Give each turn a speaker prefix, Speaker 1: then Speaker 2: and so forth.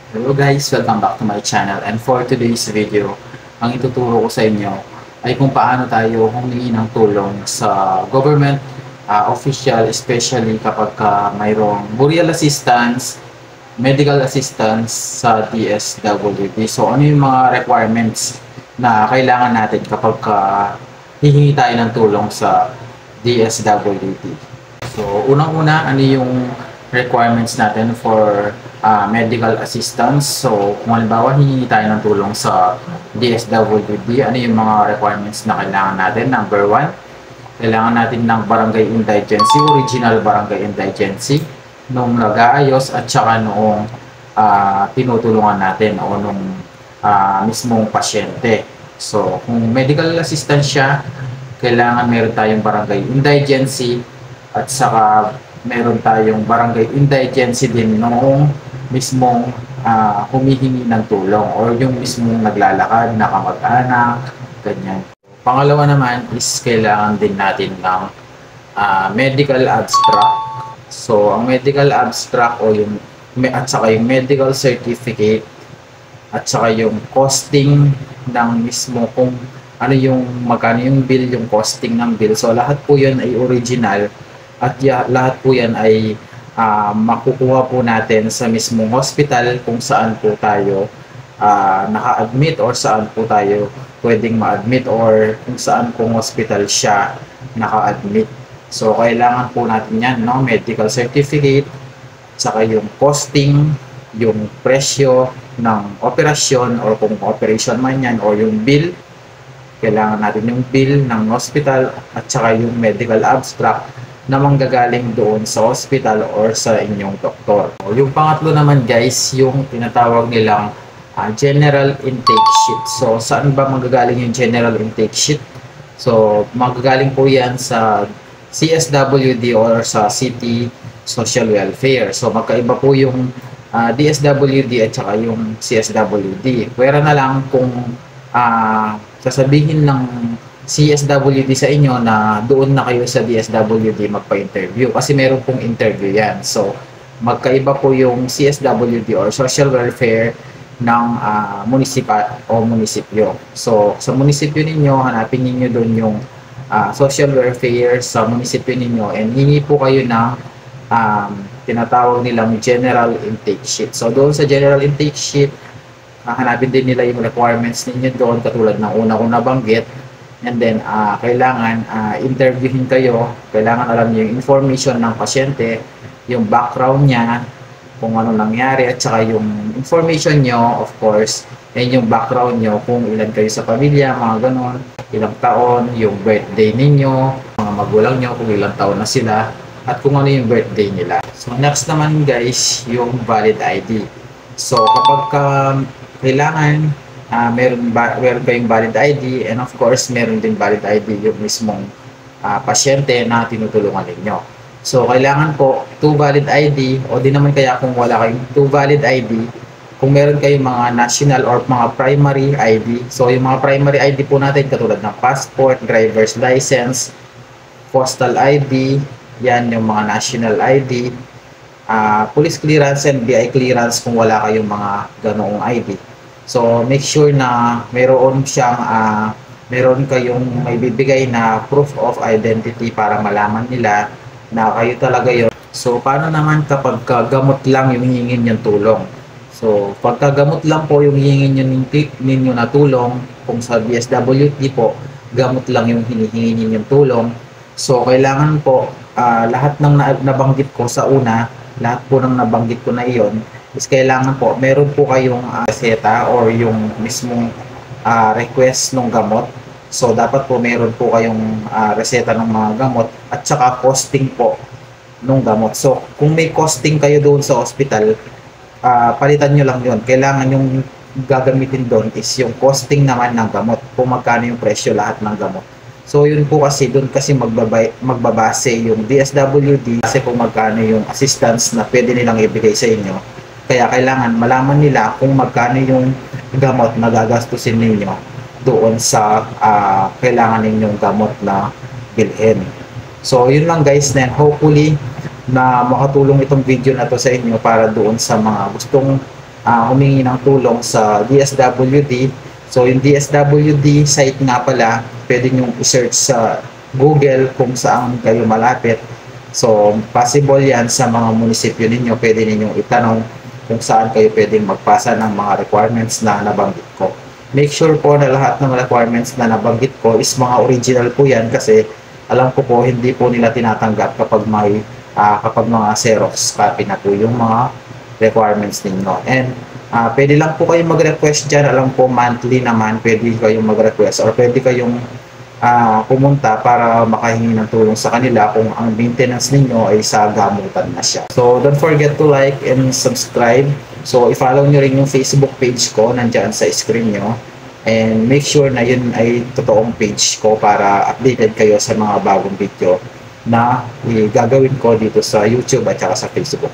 Speaker 1: Hello guys, welcome back to my channel, and for today's video, ang ituturo ko sa inyo ay kung paano tayo humingi ng tulong sa government official, especially kapag mayroong burial assistance, medical assistance sa DSWD. So ano yung mga requirements na kailangan natin kapag hihingi tayo ng tulong sa DSWD? So unang-una, ano yung requirements natin for medical assistance? So kung halimbawa hihingi tayo ng tulong sa DSWD, ano yung mga requirements na kailangan natin? Number one, kailangan natin ng barangay indigency, original barangay indigency, nung nag-aayos at saka noong tinutulungan natin o nung mismong pasyente. So kung medical assistance siya, kailangan meron tayong barangay indigency at saka meron tayong barangay indigency din noong mismong humihingi ng tulong or yung mismong naglalakad na kamag-anak, ganyan. Pangalawa naman is kailangan din natin ng medical abstract. So, ang medical abstract o yung at saka yung medical certificate at saka yung costing ng mismo kung ano yung magkano yung bill, yung costing ng bill. So, lahat po yun ay original at lahat po yan ay makukuha po natin sa mismong hospital kung saan po tayo naka-admit or saan po tayo pwedeng ma-admit or kung saan pong hospital siya naka-admit. So, kailangan po natin yan, no? Medical certificate, saka yung costing, yung presyo ng operasyon or kung operation man yan or yung bill. Kailangan natin yung bill ng hospital at saka yung medical abstract na manggagaling doon sa hospital or sa inyong doktor. Yung pangatlo naman guys, yung tinatawag nilang general intake sheet. So, saan ba manggagaling yung general intake sheet? So, manggagaling po yan sa CSWD or sa City Social Welfare. So, magkaiba po yung DSWD at saka yung CSWD. Pwera na lang kung sasabihin ng CSWD sa inyo na doon na kayo sa DSWD magpa-interview kasi meron pong interview yan. So, magkaiba po yung CSWD or Social Welfare ng munisipyo. So, sa munisipyo ninyo, hanapin niyo doon yung Social Welfare sa munisipyo ninyo and hingi po kayo ng tinatawag nilang General Intake Sheet. So, doon sa General Intake Sheet, hanapin din nila yung requirements ninyo doon katulad ng una kong nabanggit. And then, kailangan interviewin kayo. Kailangan alam niyo yung information ng pasyente, yung background niya, kung ano nangyari, at saka yung information nyo, of course, and yung background nyo, kung ilan kayo sa pamilya, mga ganon, ilang taon, yung birthday ninyo, mga magulang nyo, kung ilang taon na sila, at kung ano yung birthday nila. So, next naman guys, yung valid ID. So, kapag kailangan meron kayong valid ID and of course meron din valid ID yung mismong pasyente na tinutulungan ninyo. So kailangan po 2 valid ID o di naman kaya kung wala kayong 2 valid ID, kung meron kayong mga national or mga primary ID. So yung mga primary ID po natin katulad ng passport, driver's license, postal ID, yan yung mga national ID, police clearance and BI clearance kung wala kayong mga ganoong ID. So, make sure na meron kayong may bibigay na proof of identity para malaman nila na kayo talaga yun. So, paano naman kapag gamot lang yung hihingin yung tulong? So, pagka gamot lang po yung hihingin ninyo na tulong, kung sa DSWD po, gamot lang yung hinihingi ninyong tulong. So, kailangan po, lahat ng nabanggit ko sa una, lahat po ng nabanggit ko na iyon, is kailangan po, meron po kayong reseta or yung mismong request ng gamot. So, dapat po meron po kayong reseta ng mga gamot at saka costing po ng gamot. So, kung may costing kayo doon sa hospital, palitan nyo lang yun. Kailangan yung gagamitin doon is yung costing naman ng gamot. Kung magkano yung presyo lahat ng gamot. So, yun po kasi, doon kasi magbabase yung DSWD kasi kung magkano yung assistance na pwede nilang ibigay sa inyo. Kaya kailangan malaman nila kung magkano yung gamot na gagastusin ninyo doon sa kailangan ninyong gamot na bilhin. So, yun lang guys. Then, hopefully, na makatulong itong video na to sa inyo para doon sa mga gustong humingi ng tulong sa DSWD. So yung DSWD site nga pala, pwede nyo i-search sa Google kung saan kayo malapit. So possible yan sa mga munisipyo ninyo, pwede ninyong itanong kung saan kayo pwedeng magpasa ng mga requirements na nabanggit ko. Make sure po na lahat ng requirements na nabanggit ko is mga original po yan, kasi alam ko po hindi po nila tinatanggap kapag may kapag mga Xerox copy na po yung mga requirements ninyo. And pwede lang po kayong mag-request dyan. Alam po monthly naman pwede kayong mag-request, or pwede kayong pumunta para makahingi ng tulong sa kanila kung ang maintenance ninyo ay sa gamutan na siya. So don't forget to like and subscribe. So i-follow nyo rin yung Facebook page ko, nandyan sa screen nyo. And make sure na yun ay totoong page ko para updated kayo sa mga bagong video na gagawin ko dito sa YouTube at saka sa Facebook.